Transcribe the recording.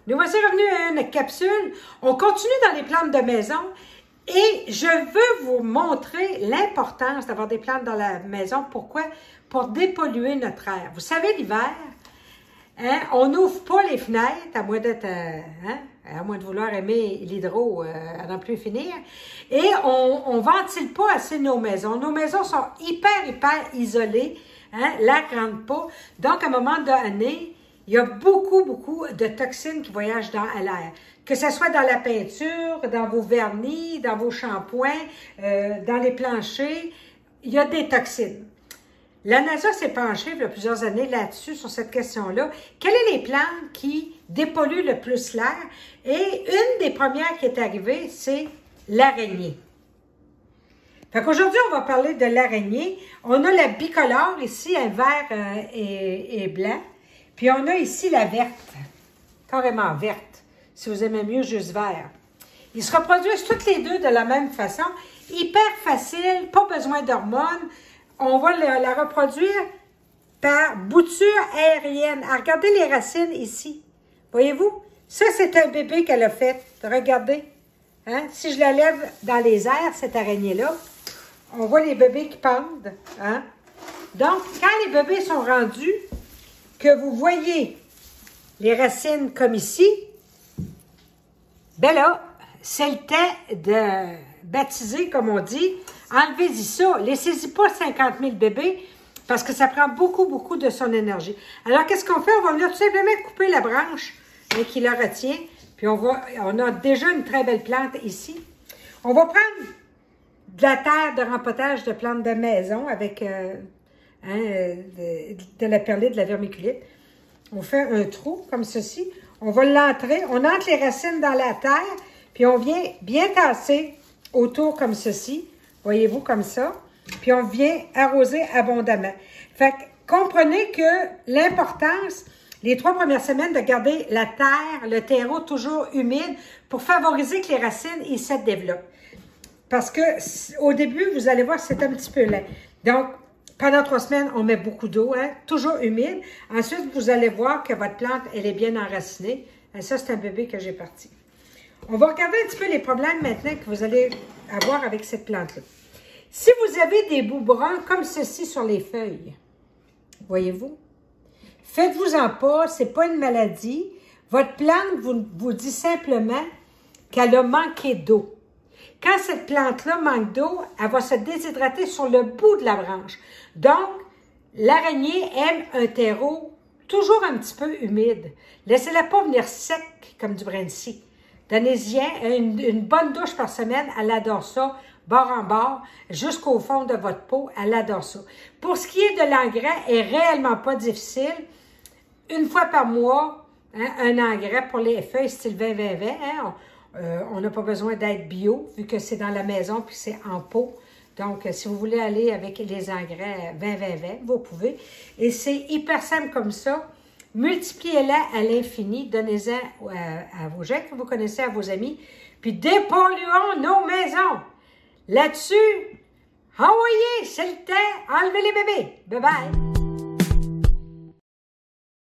Nous voici revenus à une capsule. On continue dans les plantes de maison et je veux vous montrer l'importance d'avoir des plantes dans la maison. Pourquoi? Pour dépolluer notre air. Vous savez, l'hiver, hein, on n'ouvre pas les fenêtres, à moins d'être, à moins de vouloir aimer l'hydro à n'en plus finir. Et on ventile pas assez nos maisons. Nos maisons sont hyper isolées. Hein, l'air ne rentre pas. Donc, à un moment donné, il y a beaucoup de toxines qui voyagent dans l'air. Que ce soit dans la peinture, dans vos vernis, dans vos shampoings, dans les planchers, il y a des toxines. La NASA s'est penchée il y a plusieurs années là-dessus, sur cette question-là. Quelles sont les plantes qui dépolluent le plus l'air? Et une des premières qui est arrivée, c'est l'araignée. Fait qu'aujourd'hui, on va parler de l'araignée. On a la bicolore ici, un vert et blanc. Puis on a ici la verte, carrément verte, si vous aimez mieux juste vert. Ils se reproduisent toutes les deux de la même façon, hyper facile, pas besoin d'hormones. On va la reproduire par bouture aérienne. Ah, regardez les racines ici. Voyez-vous? Ça, c'est un bébé qu'elle a fait. Regardez. Hein? Si je la lève dans les airs, cette araignée-là, on voit les bébés qui pendent. Hein? Donc, quand les bébés sont rendus, que vous voyez les racines comme ici, ben là, c'est le temps de baptiser, comme on dit. Enlevez-y ça. Laissez-y pas 50 000 bébés parce que ça prend beaucoup de son énergie. Alors, qu'est-ce qu'on fait? On va venir tout simplement couper la branche qui la retient. Puis, on a déjà une très belle plante ici. On va prendre de la terre de rempotage de plantes de maison avec de la perlée, de la vermiculite. On fait un trou comme ceci. On va l'entrer. On entre les racines dans la terre. Puis, on vient bien tasser autour comme ceci. Voyez-vous, comme ça. Puis, on vient arroser abondamment. Fait que, comprenez que l'importance, les 3 premières semaines, de garder la terre, le terreau toujours humide pour favoriser que les racines, ils se développent. Parce que, au début, vous allez voir, c'est un petit peu lent. Donc, pendant 3 semaines, on met beaucoup d'eau, hein, toujours humide. Ensuite, vous allez voir que votre plante, elle est bien enracinée. Et ça, c'est un bébé que j'ai parti. On va regarder un petit peu les problèmes maintenant que vous allez avoir avec cette plante-là. Si vous avez des bouts bruns comme ceci sur les feuilles, voyez-vous, faites-vous-en pas, c'est pas une maladie. Votre plante vous dit simplement qu'elle a manqué d'eau. Quand cette plante-là manque d'eau, elle va se déshydrater sur le bout de la branche. Donc, l'araignée aime un terreau toujours un petit peu humide. Laissez-la pas venir sec comme du brin de scie. Donnez-y une bonne douche par semaine, elle adore ça, bord en bord, jusqu'au fond de votre peau, elle adore ça. Pour ce qui est de l'engrais, elle n'est réellement pas difficile. Une fois par mois, hein, un engrais pour les feuilles style 20-20-20, hein, on n'a pas besoin d'être bio, vu que c'est dans la maison puis c'est en pot. Donc, si vous voulez aller avec les engrais 20-20-20, vous pouvez. Et c'est hyper simple comme ça. Multipliez-la à l'infini. Donnez-en à vos gens que vous connaissez, à vos amis. Puis dépolluons nos maisons. Là-dessus, envoyez, c'est le temps. Enlevez les bébés. Bye-bye.